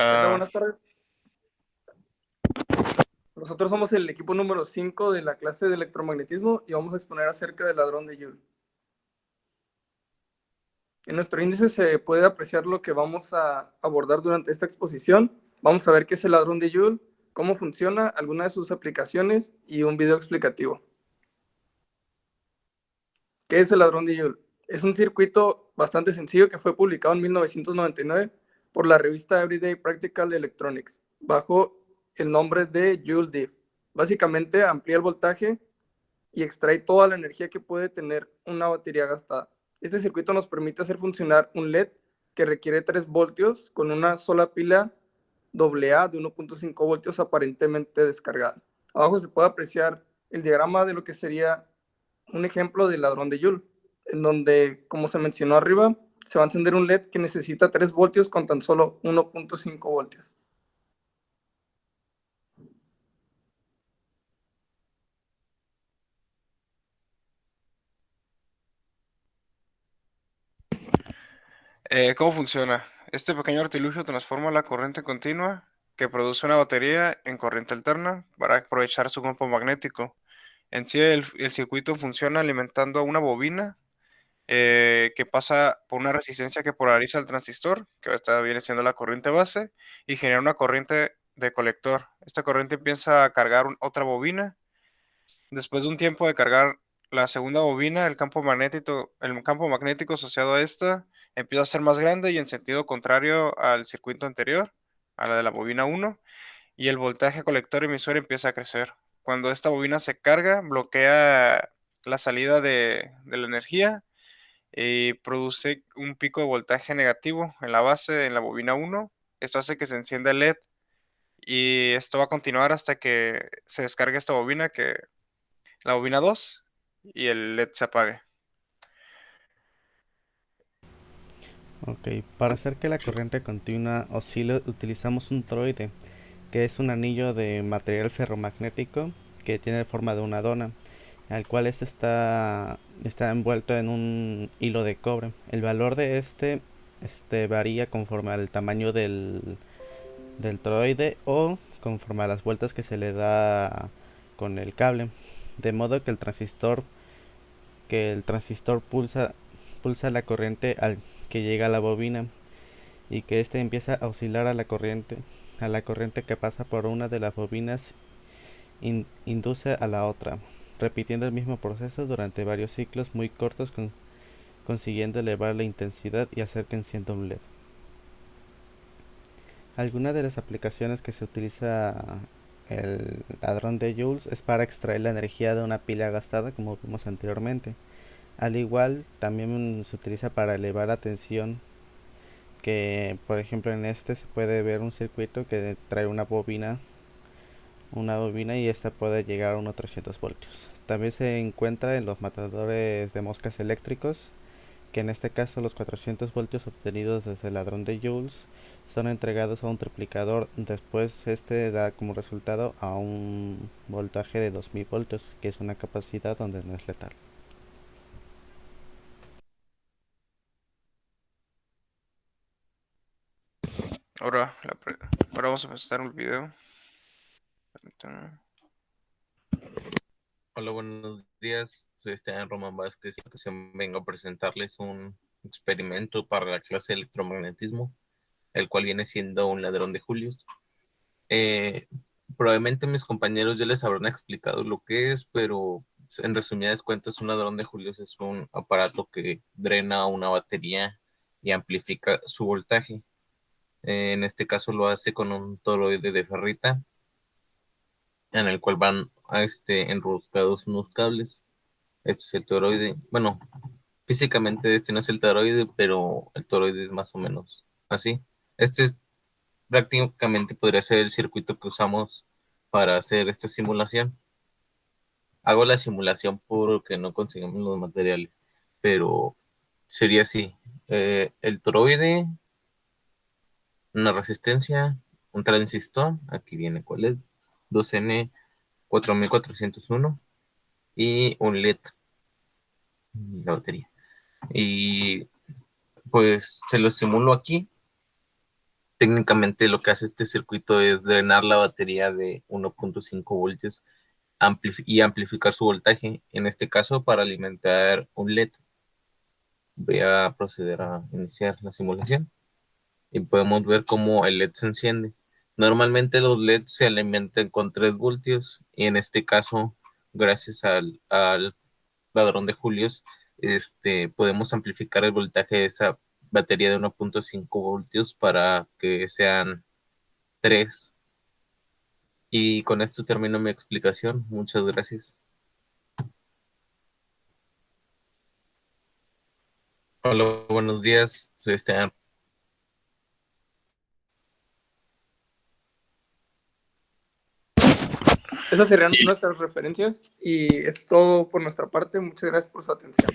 Hola, Ah, buenas tardes. Nosotros somos el equipo número 5 de la clase de electromagnetismo y vamos a exponer acerca del ladrón de Joule. En nuestro índice se puede apreciar lo que vamos a abordar durante esta exposición. Vamos a ver qué es el ladrón de Joule, cómo funciona, algunas de sus aplicaciones y un video explicativo. ¿Qué es el ladrón de Joule? Es un circuito bastante sencillo que fue publicado en 1999 por la revista Everyday Practical Electronics, bajo el nombre de Joule Diff. Básicamente amplía el voltaje y extrae toda la energía que puede tener una batería gastada. Este circuito nos permite hacer funcionar un LED que requiere 3 voltios con una sola pila AA de 1.5 voltios aparentemente descargada. Abajo se puede apreciar el diagrama de lo que sería un ejemplo del ladrón de Joule, en donde, como se mencionó arriba, se va a encender un LED que necesita 3 voltios con tan solo 1.5 voltios. ¿Cómo funciona? Este pequeño artilugio transforma la corriente continua que produce una batería en corriente alterna para aprovechar su campo magnético. En sí, el circuito funciona alimentando a una bobina que pasa por una resistencia que polariza el transistor, que esta viene siendo la corriente base, y genera una corriente de colector. Esta corriente empieza a cargar otra bobina. Después de un tiempo de cargar la segunda bobina, el campo magnético asociado a esta empieza a ser más grande y en sentido contrario al circuito anterior, a la de la bobina 1, y el voltaje colector emisor empieza a crecer. Cuando esta bobina se carga, bloquea la salida de la energía y produce un pico de voltaje negativo en la base, en la bobina 1. Esto hace que se encienda el LED y esto va a continuar hasta que se descargue esta bobina, la bobina 2, y el LED se apague. Ok, para hacer que la corriente continua oscile utilizamos un toroide, que es un anillo de material ferromagnético que tiene forma de una dona, al cual está envuelto en un hilo de cobre. El valor de este varía conforme al tamaño del toroide o conforme a las vueltas que se le da con el cable, de modo que el transistor pulsa la corriente al que llega a la bobina y que éste empieza a oscilar a la corriente que pasa por una de las bobinas induce a la otra, repitiendo el mismo proceso durante varios ciclos muy cortos, consiguiendo elevar la intensidad y hacer que encienda un LED. Algunas de las aplicaciones que se utiliza el ladrón de Joules es para extraer la energía de una pila gastada, como vimos anteriormente. Al igual, también se utiliza para elevar la tensión, que por ejemplo en este se puede ver un circuito que trae una bobina y esta puede llegar a unos 300 voltios. También se encuentra en los matadores de moscas eléctricos, que en este caso los 400 voltios obtenidos desde el ladrón de Joules son entregados a un triplicador. Después este da como resultado a un voltaje de 2000 voltios, que es una capacidad donde no es letal. Ahora, ahora vamos a presentar un video. Permítame. Hola, buenos días. Soy Esteban Román Vázquez y en esta ocasión vengo a presentarles un experimento para la clase de electromagnetismo, el cual viene siendo un ladrón de Julius. Eh, Probablemente mis compañeros ya les habrán explicado lo que es, pero en resumidas cuentas, un ladrón de Julius es un aparato que drena una batería y amplifica su voltaje. En este caso lo hace con un toroide de ferrita, en el cual van enroscados unos cables. Este es el toroide. Bueno, físicamente este no es el toroide, pero el toroide es más o menos así. Este es prácticamente podría ser el circuito que usamos para hacer esta simulación. Hago la simulación porque no conseguimos los materiales, pero sería así. El toroide, una resistencia, un transistor, aquí viene cuál es, 2N 4401 y un LED, la batería. Y pues se lo simulo aquí. Técnicamente lo que hace este circuito es drenar la batería de 1.5 voltios y amplificar su voltaje, en este caso para alimentar un LED. Voy a proceder a iniciar la simulación y podemos ver cómo el LED se enciende. Normalmente los LEDs se alimentan con 3 voltios y en este caso, gracias al ladrón de Julios, podemos amplificar el voltaje de esa batería de 1.5 voltios para que sean 3. Y con esto termino mi explicación. Muchas gracias. Hola, buenos días. Soy Esteban. Esas serían nuestras referencias y es todo por nuestra parte. Muchas gracias por su atención.